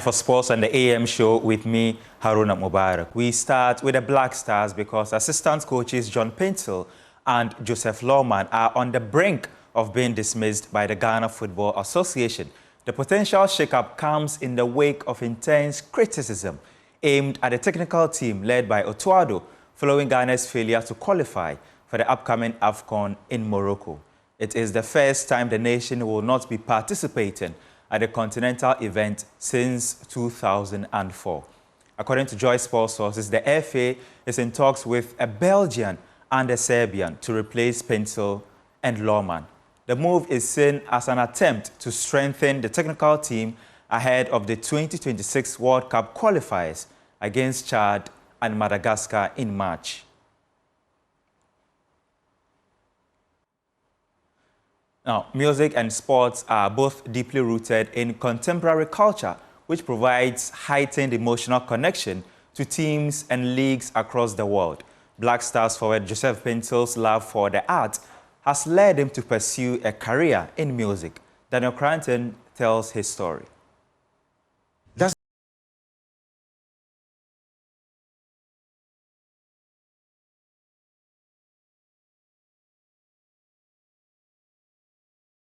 For sports on the AM show with me, Haruna Mubarak. We start with the Black Stars because assistant coaches Joseph Paintsil and Joseph Lawman are on the brink of being dismissed by the Ghana Football Association. The potential shakeup comes in the wake of intense criticism aimed at the technical team led by Otuado following Ghana's failure to qualify for the upcoming AFCON in Morocco. It is the first time the nation will not be participating at the continental event since 2004. According to Joy Sports sources, the FA is in talks with a Belgian and a Serbian to replace Paintsil and Lawman. The move is seen as an attempt to strengthen the technical team ahead of the 2026 World Cup qualifiers against Chad and Madagascar in March. Now, music and sports are both deeply rooted in contemporary culture, which provides heightened emotional connection to teams and leagues across the world. Black Stars forward Joseph Paintsil's love for the art has led him to pursue a career in music. Daniel Cranton tells his story.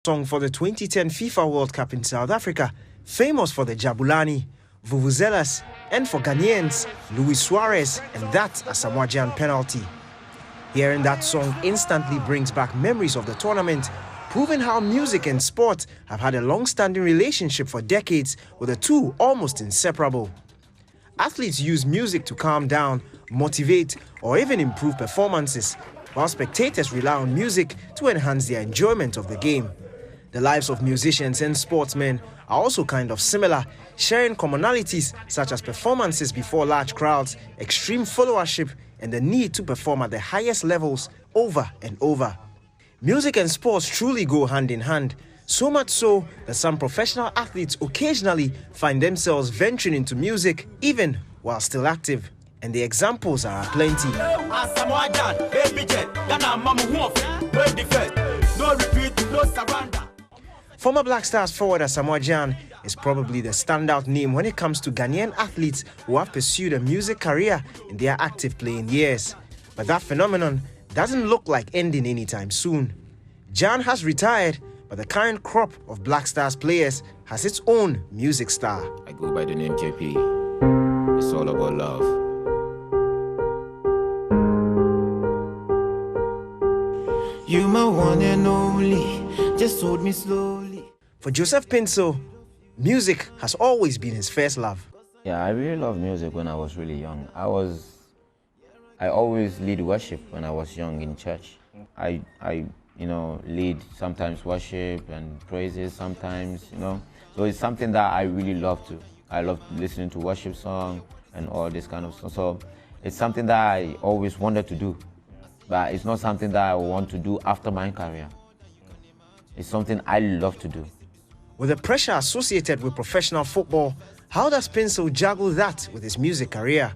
Song for the 2010 FIFA World Cup in South Africa, famous for the Jabulani, Vuvuzelas, and for Ghanaians, Luis Suarez and that Asamoah Gyan penalty. Hearing that song instantly brings back memories of the tournament, proving how music and sport have had a long-standing relationship for decades, with the two almost inseparable. Athletes use music to calm down, motivate, or even improve performances, while spectators rely on music to enhance their enjoyment of the game. The lives of musicians and sportsmen are also kind of similar, sharing commonalities such as performances before large crowds, extreme followership, and the need to perform at the highest levels over and over. Music and sports truly go hand in hand, so much so that some professional athletes occasionally find themselves venturing into music even while still active. And the examples are plenty. Former Black Stars forward Asamoah Gyan is probably the standout name when it comes to Ghanaian athletes who have pursued a music career in their active playing years. But that phenomenon doesn't look like ending anytime soon. Gyan has retired, but the current crop of Black Stars players has its own music star. I go by the name KP. It's all about love. You my one and only, just hold me slowly. For Joseph Paintsil, music has always been his first love. Yeah, I really loved music when I was really young. I always lead worship when I was young in church. I lead sometimes worship and praises sometimes, So it's something that I really love to. I love listening to worship songs and all this kind of stuff. So it's something that I always wanted to do. But it's not something that I want to do after my career. It's something I love to do. With the pressure associated with professional football, how does Paintsil juggle that with his music career?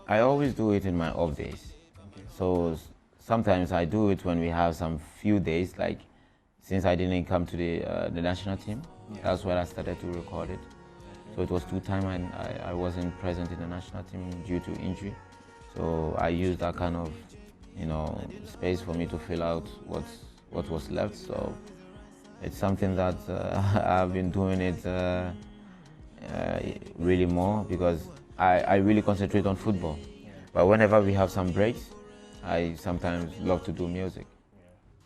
I always do it in my off days. So sometimes I do it when we have some few days, like since I didn't come to the national team, that's where I started to record it. So it was 2 times I wasn't present in the national team due to injury. So I used that kind of space for me to fill out what was left. So it's something that I've been doing it really more because I really concentrate on football. But whenever we have some breaks, I sometimes love to do music.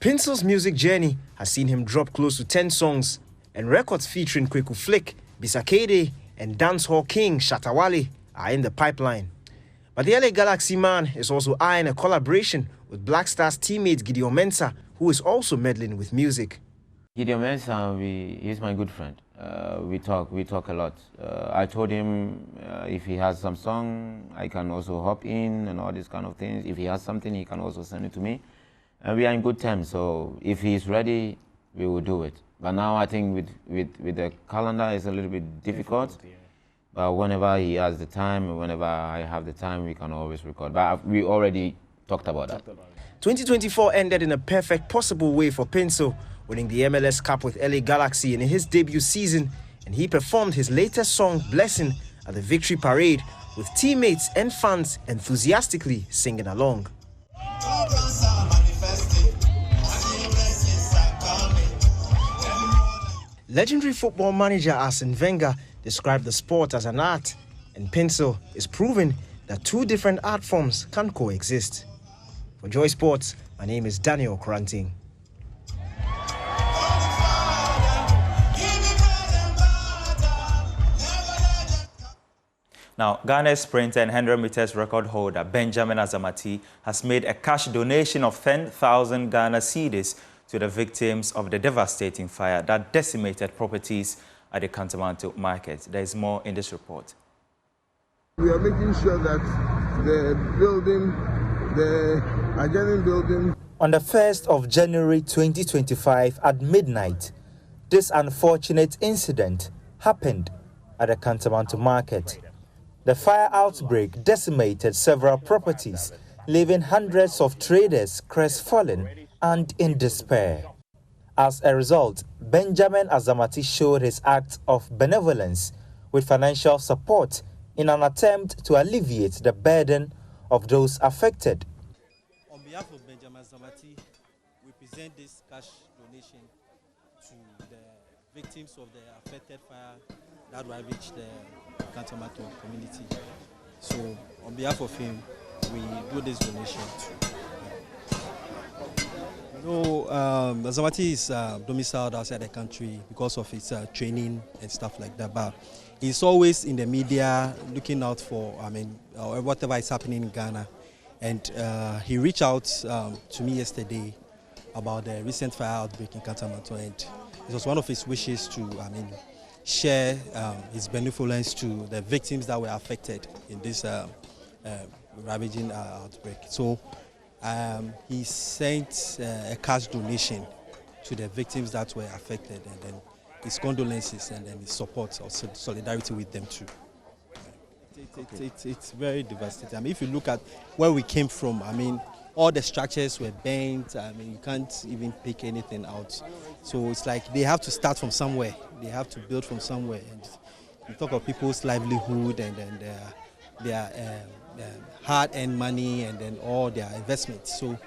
Paintsil's music journey has seen him drop close to 10 songs, and records featuring Kweku Flick, Bisakede, and dancehall king Shatawale are in the pipeline. But the LA Galaxy man is also eyeing a collaboration with Black Stars teammate Gideon Mensah, who is also meddling with music. Gideon Mensah, he's my good friend. We talk a lot. I told him if he has some song, I can also hop in and all these kind of things. If he has something, he can also send it to me. And we are in good terms, so if he's ready, we will do it. But now I think with the calendar, it's a little bit difficult. But whenever he has the time, whenever I have the time, we can always record. But we already talked about that. 2024 ended in a perfect possible way for Paintsil, winning the MLS Cup with LA Galaxy in his debut season and he performed his latest song, Blessing, at the Victory Parade, with teammates and fans enthusiastically singing along. Legendary football manager Arsene Wenger described the sport as an art, and Paintsil is proving that two different art forms can coexist. For Joy Sports, my name is Daniel Kranting. Now, Ghana's sprinter and 100 meters record holder Benjamin Azamati has made a cash donation of 10,000 Ghana cedis to the victims of the devastating fire that decimated properties at the Kantamanto market. There is more in this report. We are making sure that the adjoining building. On the 1st of January 2025 at midnight, this unfortunate incident happened at the Kantamanto market. The fire outbreak decimated several properties, leaving hundreds of traders crestfallen and in despair. As a result, Benjamin Azamati showed his act of benevolence with financial support in an attempt to alleviate the burden of those affected. On behalf of Benjamin Azamati, we present this cash donation to the victims of the affected fire that ravaged the Kantamanto community. So, on behalf of him, we do this donation to Azamati is domiciled outside the country because of his training and stuff like that, but he's always in the media looking out for, whatever is happening in Ghana. And he reached out to me yesterday about the recent fire outbreak in Kantamanto, and it was one of his wishes to, share his benevolence to the victims that were affected in this ravaging outbreak. So he sent a cash donation to the victims that were affected, and then his condolences and then his support or solidarity with them too. It's very devastating. If you look at where we came from, all the structures were bent. You can't even pick anything out. So it's like they have to start from somewhere. They have to build from somewhere. And you talk of people's livelihood and then their hard-earned money and then all their investments. So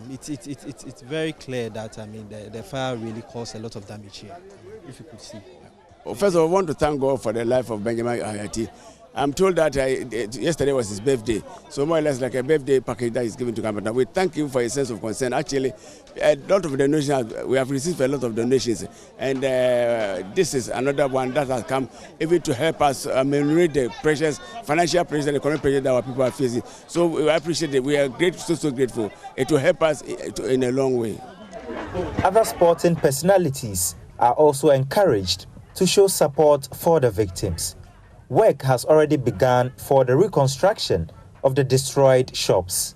it's very clear that the fire really caused a lot of damage here, if you could see. Well, first of all, I want to thank God for the life of Benjamin Azamati. I'm told that yesterday was his birthday, so more or less like a birthday package that is given to Ghana. We thank him for his sense of concern. Actually, a lot of donations, we have received a lot of donations, and this is another one that has come even to help us read the pressures, financial pressures and economic pressures that our people are facing. So we appreciate it. We are grateful, so grateful. It will help us in a long way. Other sporting personalities are also encouraged to show support for the victims. Work has already begun for the reconstruction of the destroyed shops.